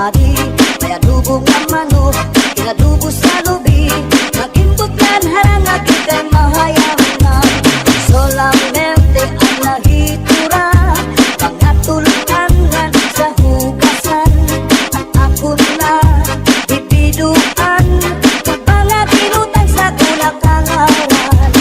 padi, may adubong ang manok, inadubo sa lubi, magimbutlan harang at ikay mahayaman. Solamente ang nahitura, mga tulutangan sa hugasan. At ako na bibiduan, mga pinutang sa kunakangawan.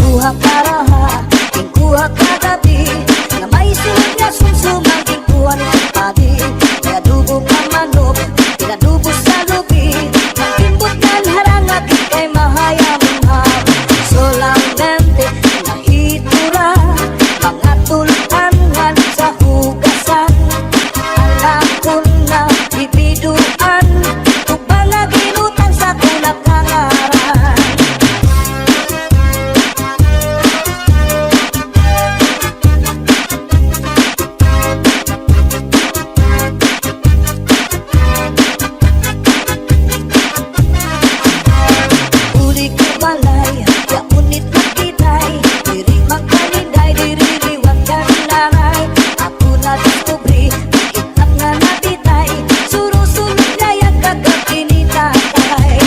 Kuha karaha, kuha kagabi, na may sunod na sumsumang kuha ng padi, may adubong ang manok, inadubo sa lubi, magimbutlan harang at ikay mahayaman. Solamente nahitura, mga tulutangan sa hugasan. Alam ko na bibiduan, kung mga ginutang sa kunakangaran. Uli ko balay, ya unit na kitay, diri magkalinday, diri liwag ka naray. Ako na diskubri, itak nga nabitay, surusunod na yan kagabi ni tatay.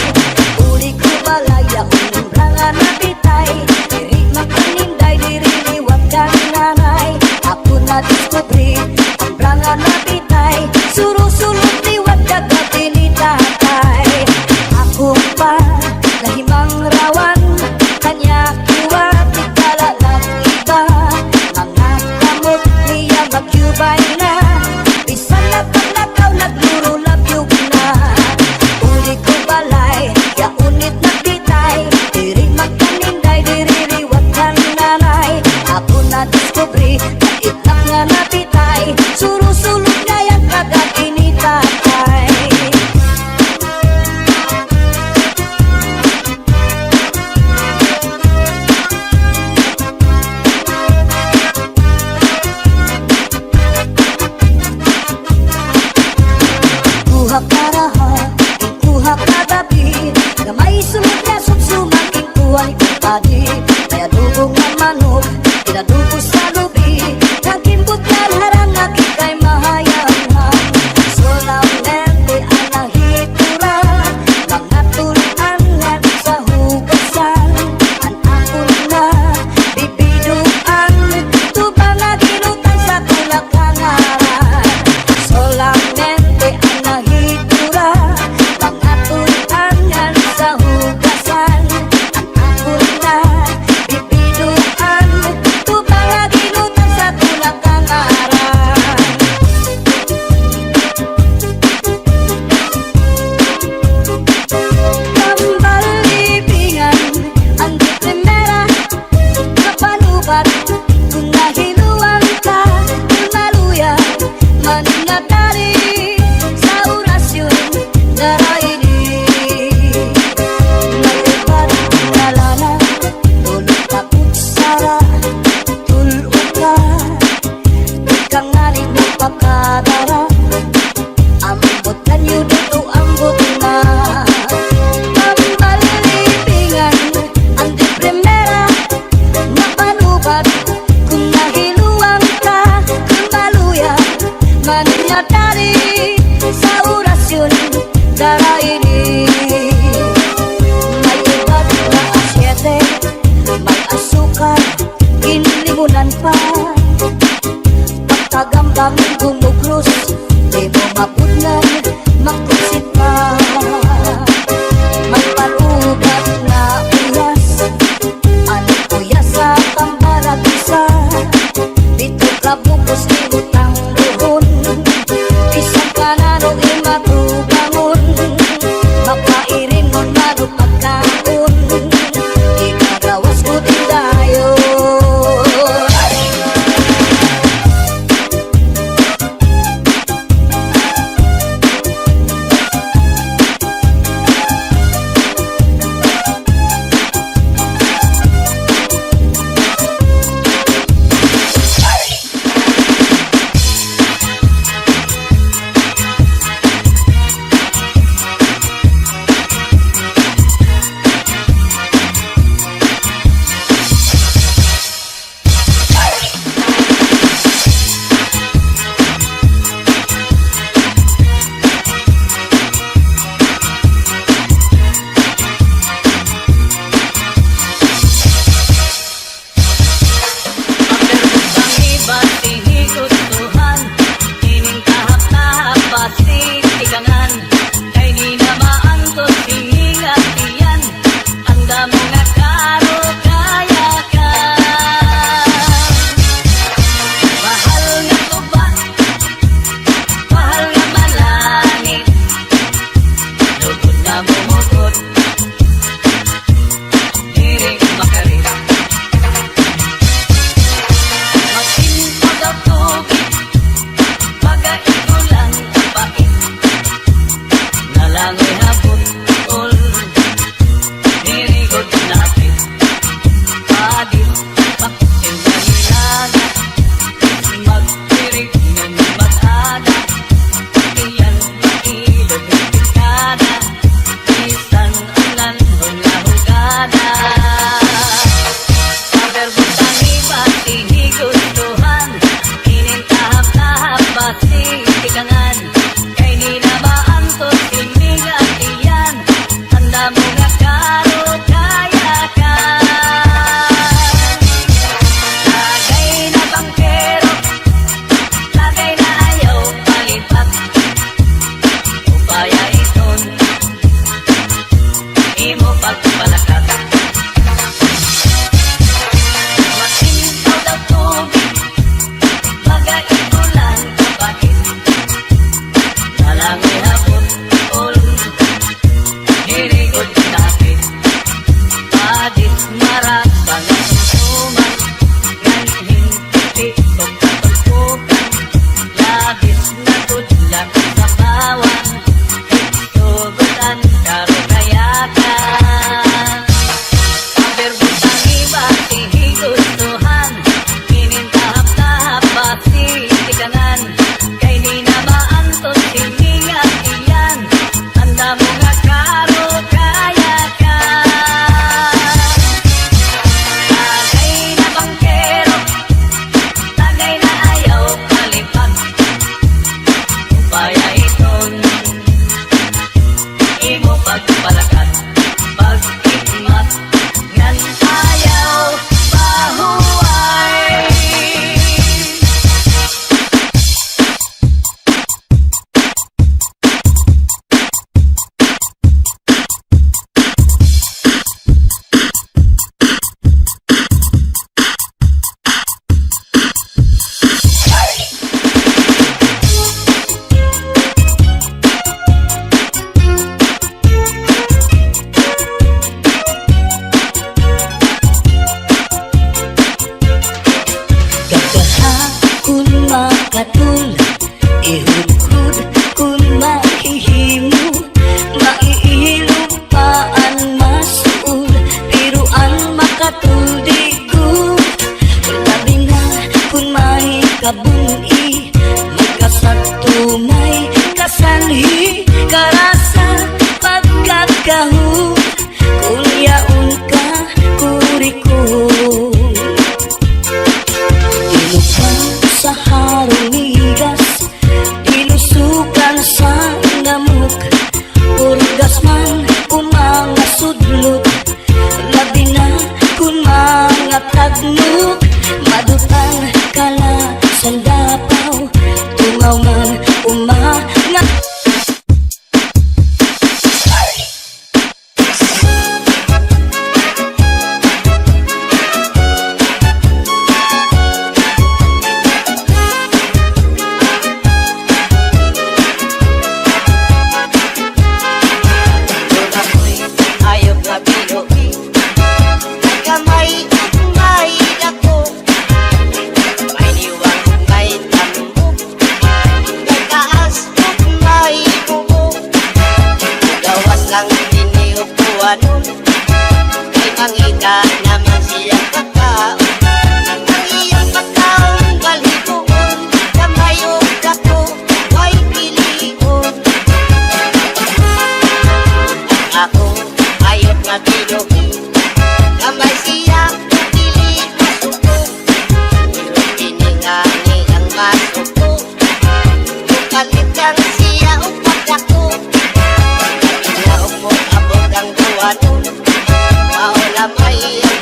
Uli ko balay, ya umbra nga nabitay, diri magkalinday, diri liwag ka naray. Ako na diskubri, umbra nga nabitay, surusunod liwag kagabi ni tatay. Ako pa nahimang rawan, kanya kuha tigala ng iba. Mga kamot niya magyubay na, bisan na paglakaw nagluro labyog na. Uli ko balay, ya unit na bitay, diri magkaninday, diri riwag ka nanay. Ako na diskubri, na itak nga nabitay, surusulog na yan kagabi ni tatay. Kuha karaha, kuha kagabi, na may sunod na sumsumang kuha ni padi, may adubong ang manok, inadubo sa lubi, nagimbutlan harang at ikay mahayaman. Solamente ang nahitura, mga tulutangan sa hugasan. Ang ako na bibiduan, tubang na ginutang sa kunakangaran. Solamente ang nahitura, mga tulutangan sa hugasan. Ang ako na bibiduan, tubang na ginutang sa kunakangaran. Kambalibingan, ang di primera, kapanubat, kung nahiluan ka, kung maluya, maningatari sa orasyon, daraini. Nalipat nalana, tulog na kutsara, tulog ka, ikang ngaling magpakadara, ambot na niyo dito, ambot na. Kambalibingan, ang di primera, napanubat, kung nahiluan ka, kung maluya, maningatari sa orasyon, daraini. May iba't na asyete, may asukar, kinlimunan pa. Pagkagambang gumuglos, di mo mapudlan, makusit pa. May palugat na uyas, ano uyas sa tambarat isa. Dito ka bukos ni utang buhon, isang kanano imatubangon. Makairin mo na pagkaon, ikagawas ko din dayon. sa bawang tugutan karo kayakan kaberbutang iba tihigustuhan minintahap-tahap pati tikanan kay di na maantos hiningat iyan tanda mo nga karo kayakan tagay na bangkero tagay na ayaw palipag upaya iton imo pagpalakat pag-ikmat ngan ayaw pahuway Gagaha kun makatul ihudhud kun mahihimo maiilupaan masuul piruan makatuldigo labi na kun mahikabuni magkasatunay kasanhi karasa pagkakahu kun yaon ka kurikum dilukan sa harunigas dilusukan sa namuk urgas man kung mga sudlot labi na kung mga tagnuk madutang kala sandapaw tungaw man umangat ayok na binuhi kamay may dako may liwang may tambok may taas may bubok gawas lang diniupuan may mangita naman siyang kakao ang iyong pagkaon balhibuon kamay o dako may pilion ako ayok na binuhi kamay siya pili masuko tiningani ang masuko bukalitan siya upag ako inaog mo abot ang buwanon maulamay ang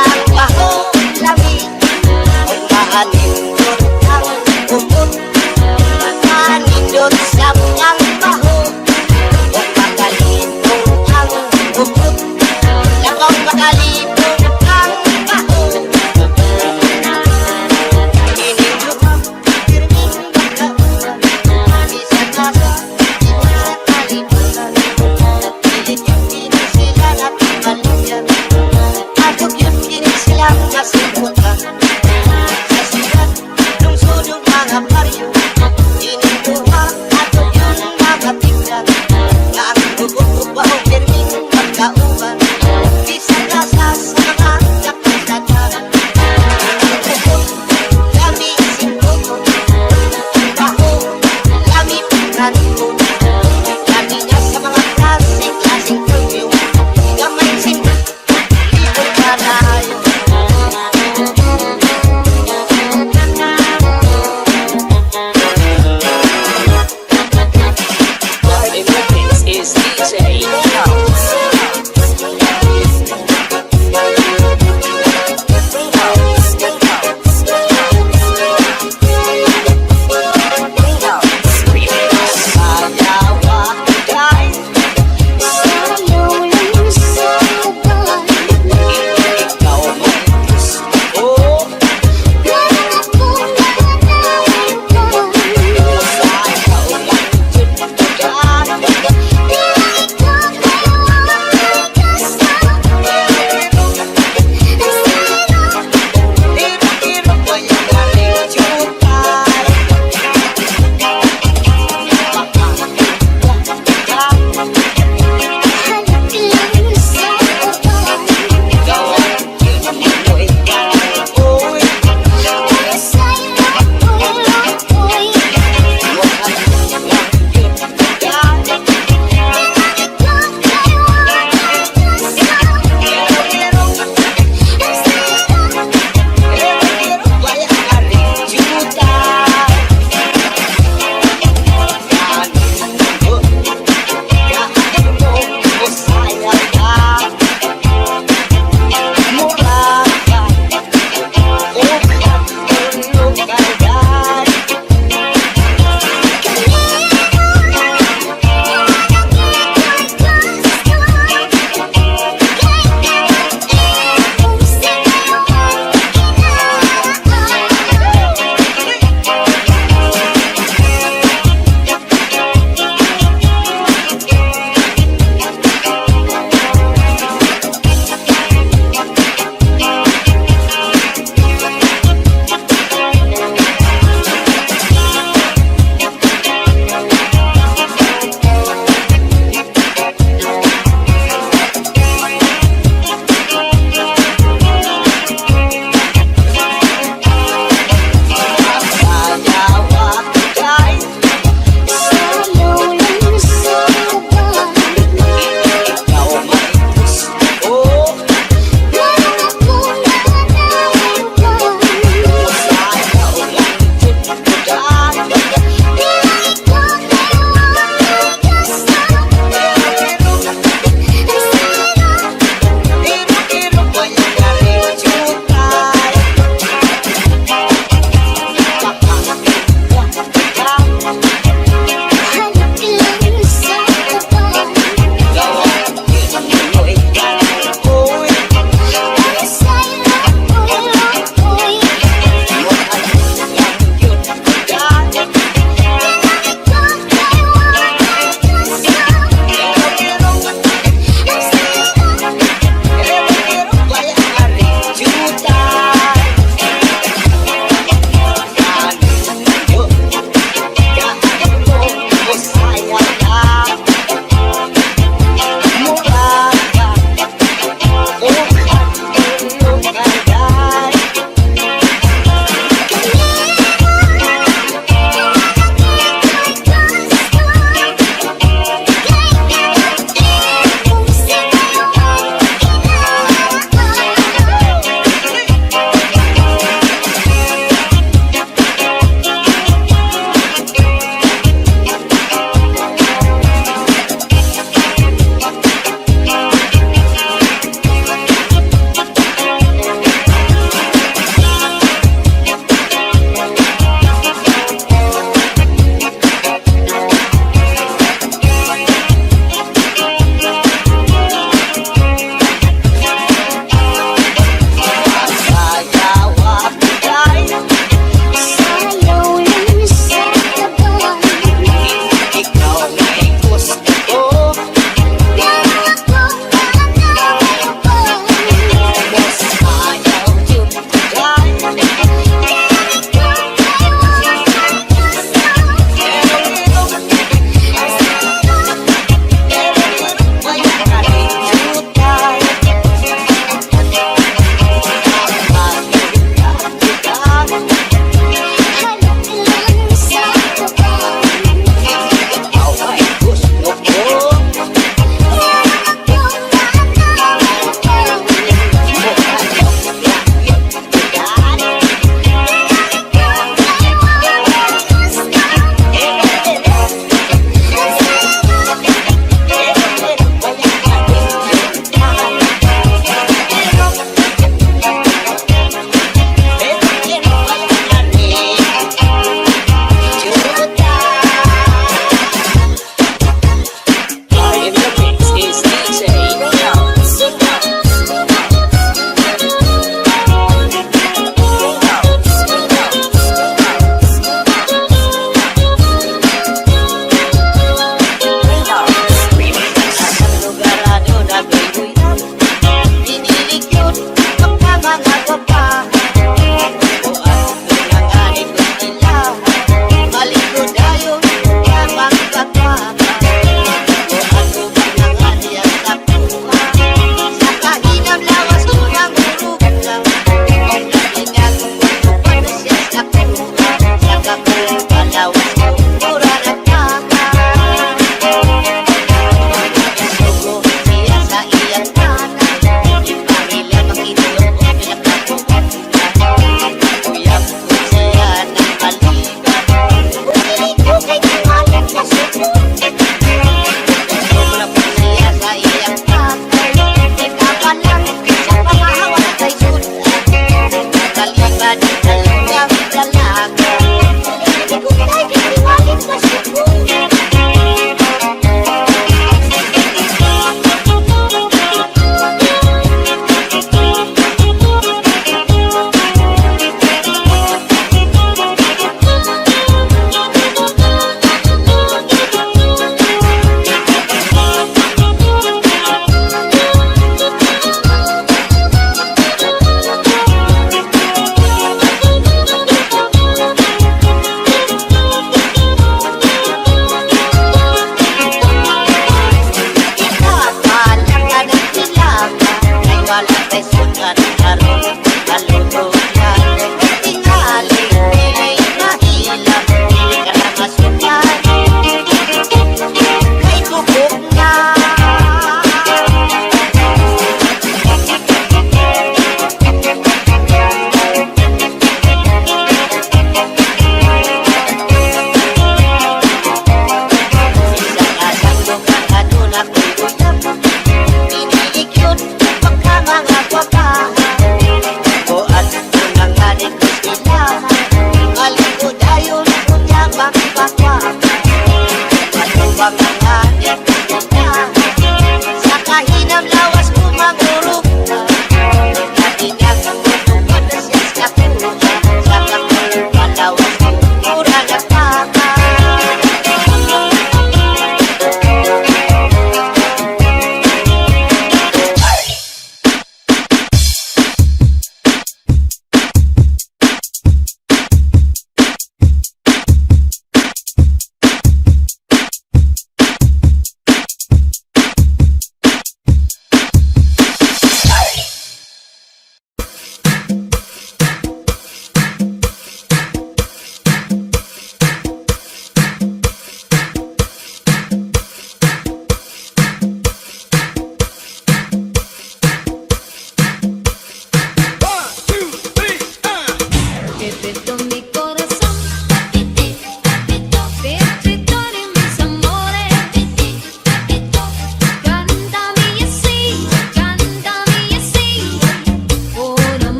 ang baho lami kung maanindot ang umot maanindot sa ang baho kung makalipong ang umot lakaw makalipong ang baho inindot pirming magkaulan isa kasa isa kalibutan pilit yung pilit sila napipaluyan atog yung pilit silang nasiputan sa sigat nung sunod mga baryo ininduha atog yung mga tignan na ang bubog-bubaw pirming magkaulan isa kasa sa mga nakasadaran bubog kami simputo baho kami pagkanto kami niya sa mga klaseng perfume gamay simputo ibon ka tayo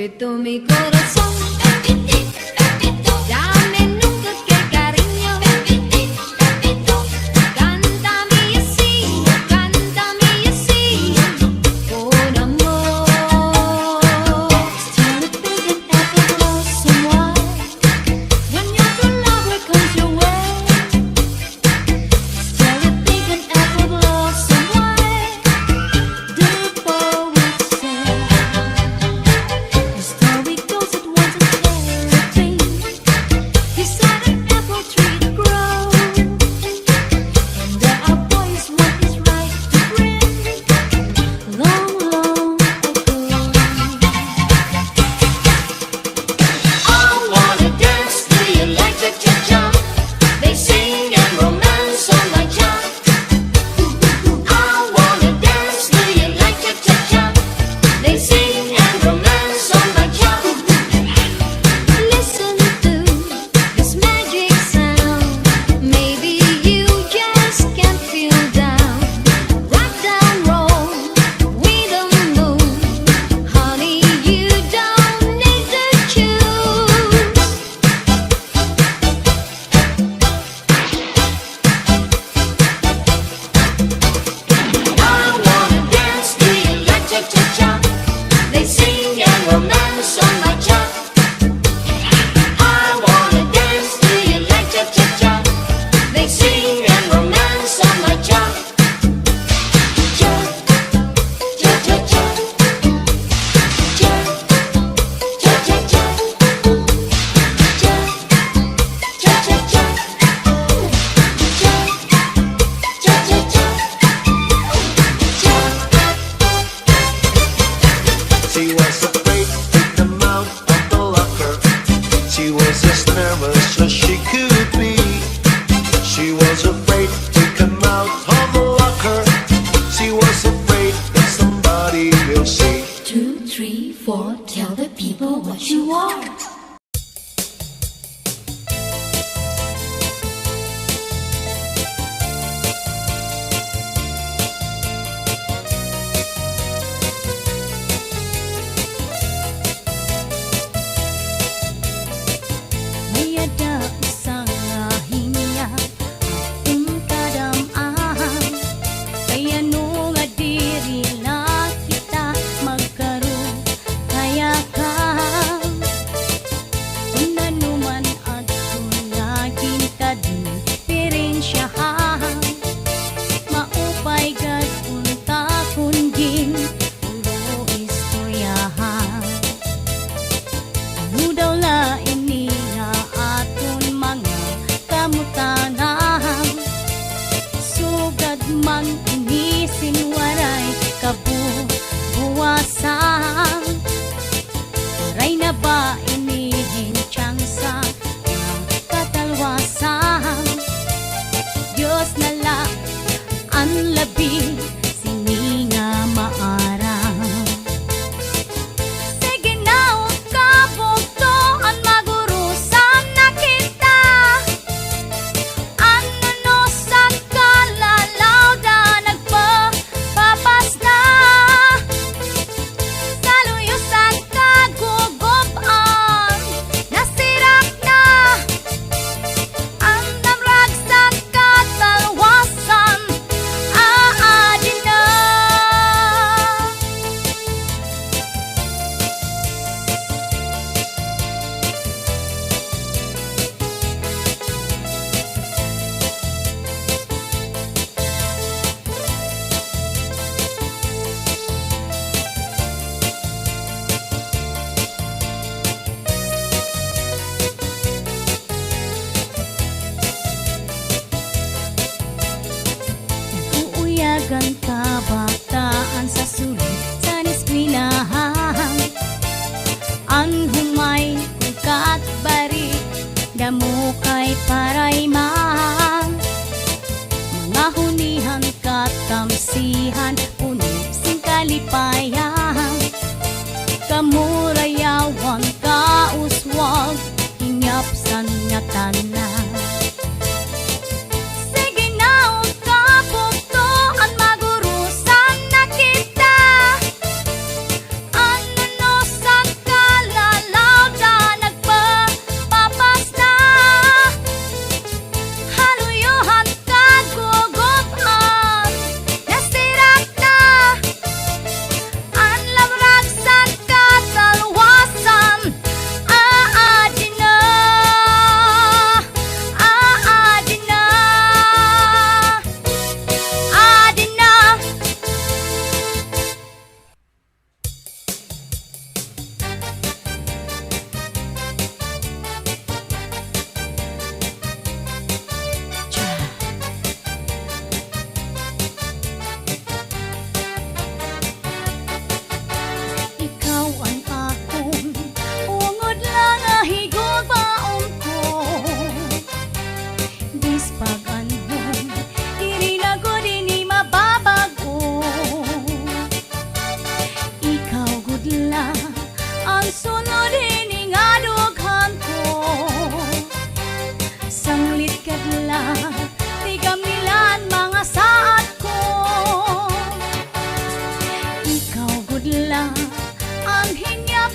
respeto mi corazón. Dame nunca que cariño. Cántame así, con amor. Still a big and effortless someone. When your true love comes your way. Still a big and effortless someone. The poet said. The story goes it once a fairy tale. Beside an apple tree to grow. And there are boys what is right to bring. Long, long ago. I wanna dance, do you like the cha-cha? They sing and romance on my cha. I wanna dance, do you like the cha-cha? They sing and romance on my cha. Listen to this magic sound. Maybe you just can't feel down. Rock down, roll with the moon. Honey, you don't need to choose. I wanna dance, do you like the cha-cha? They sing and romance on my cha. I wanna dance, do you like the cha-cha? They sing and romance on my cha. Cha, cha, cha, cha. Cha, cha, cha, cha. Cha, cha, cha, cha. Cha, cha, cha, cha. She was afraid to come out of the locker. She was as nervous as she could be. She was afraid to come out of the locker. She was afraid that somebody will see. 2, 3, 4, tell the people what you are. May ada isang lahinya akong kadam-ahan. Kaya nung adiri lang kita magkaroon kaya ka. Kung nanuman at kung laging kadipirensyahan. Maupay gad unta kungging puro istoryahan. Ano daw lain niya aton mga kamutanan. Sugad man inisin waray kabubuwasan. Waray na ba inihin tiyangsa ng katalwasan. Diyos na lang ang labi sini nga maarang. Sige na huwag ka bugtoan magurusan na kita. Ano no sa kalalaw da nagpapapas na. Saluyusan kagugupan nasirak na. Ang damrag sa katalwasan aadin na. Uuyagan kabataan sa sulit sa eskwelahan. Ang humay kat bari damo kay parayman. Mga hunihan katamsihan puno sing kalipayan. Kamurayawan kauswag inyapsan nga tanan. Sige na huwag ka bugtoan magurusan na kita. Ano no sa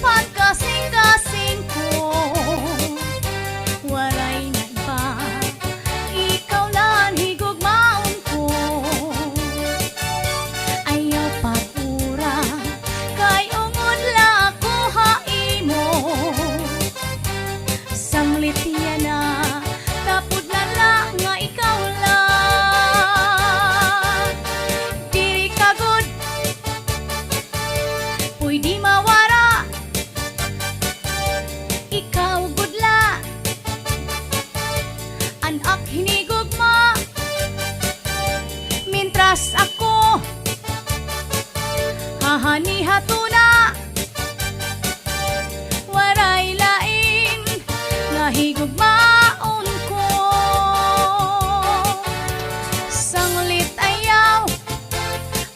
hiniyapan kasing-kasing ko. Waray na iba, ikaw lang higugmaon ko. Ayaw pag-ura, kay ungod la ko haimo. Sanglit yan na, tapod na lang nga ikaw lang. Diri ka good, pwede mawara. Ikaw good la, anak hinigugma. Mintras ako, hahani-hatuna. Waray lain, nahigugmaon ko. Sanglit ayaw,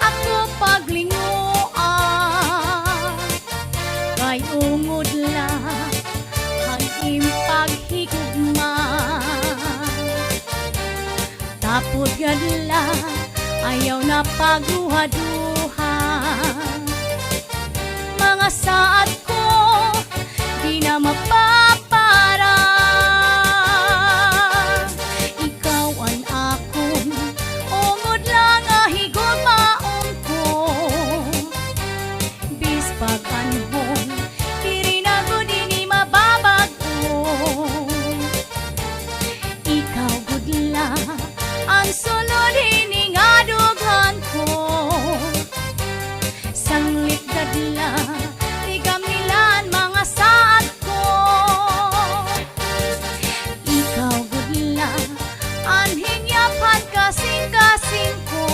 ako paglinguan. Kay ungod lang, hangim paghigugma. Tapod gadla, ayaw na pagduha-duha. Mga saad ko, di na mapapara. Ikaw ang akong ungod lang nga higugmaon ko. Bis pag-anhon, diri na ko di mababago. Ikaw good lang, ang sulod hiningadughan ko. Sanglit gadla, tigam nilan mga saad ko. Ikaw good lang, ang hinyapan kasing-kasing ko.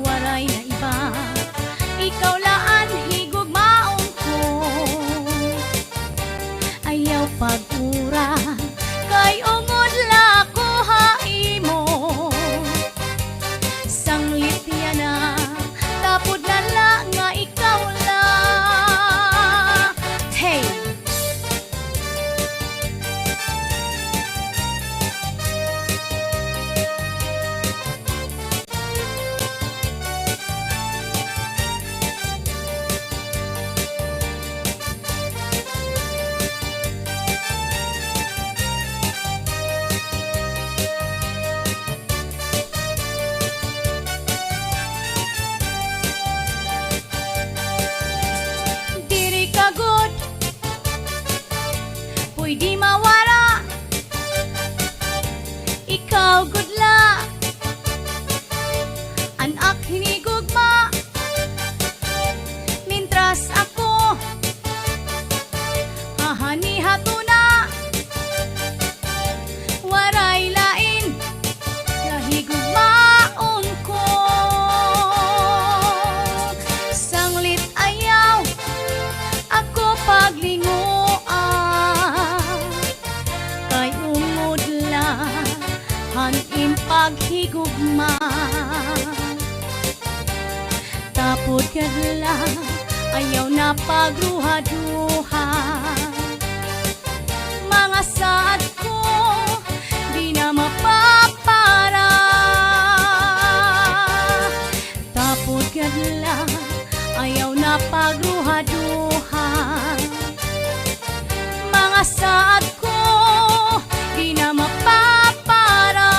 Waray na iba, ikaw laan higugmaon ko. Ayaw pag-ura, kay ungod la ko haimo. Sanglit yan na, tapod na lang nga ikaw lang. Hey! Diri ka good, pwede mawara. Ikaw good la, anak hinigugma. Mintras ako, hahani-hatuna. Waray lain, nahigugmaon ko. Sanglit ayaw, ako paglinguan. Kay ungod lang, hanin paghigugma. Tapod kadla, ayaw na pagduha-duha. Mga saad ko, di na mapapara. Tapod kadla, ayaw na pagduha-duha. Mga saad ko, di na mapapara.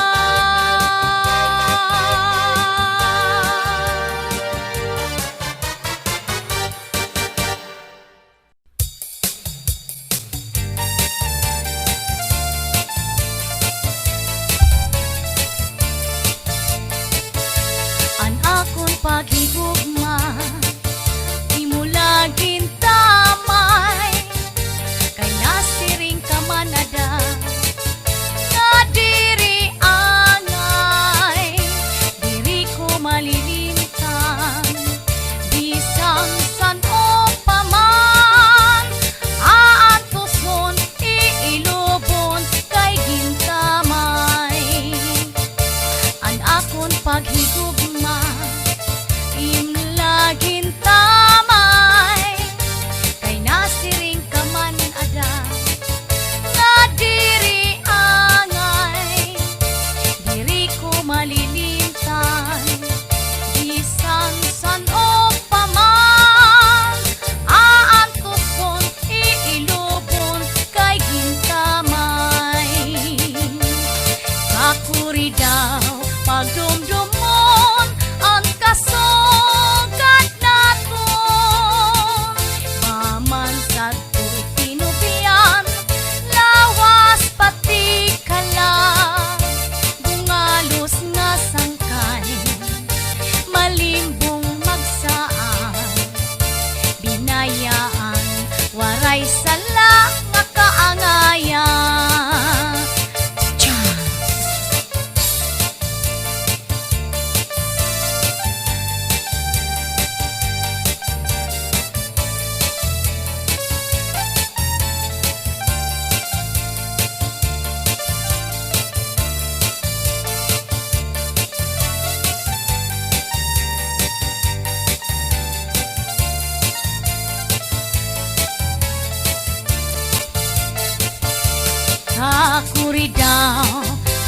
Uri daw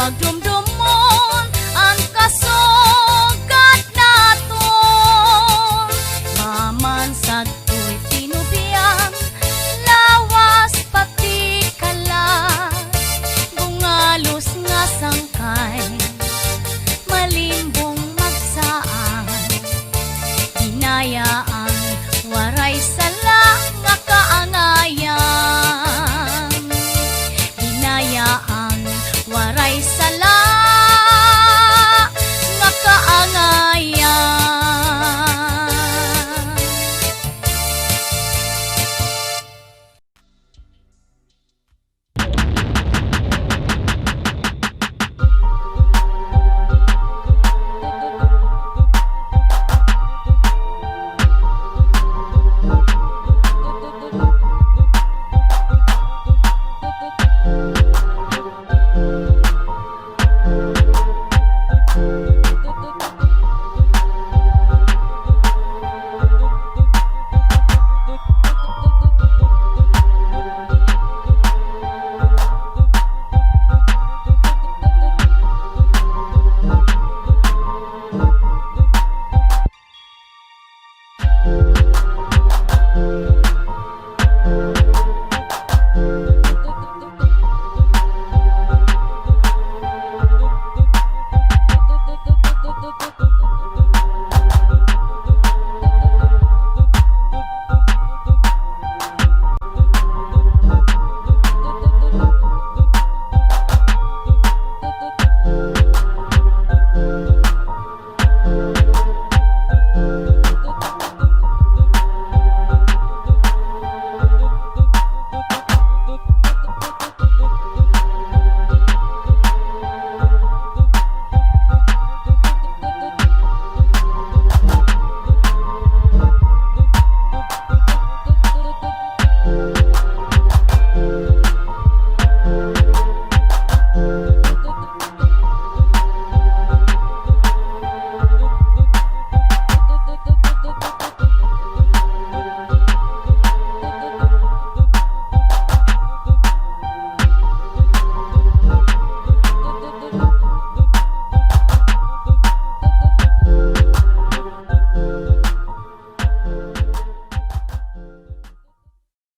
pagdumdumon ang kasugat naton. Mamansag ko'y tinubian, lawas pati kalat. Bungalos nga sangkay, malimbong magsaang. Hinayaan, waray sala nga kaangayan. Hinayaan, waray sala nga kaangayan.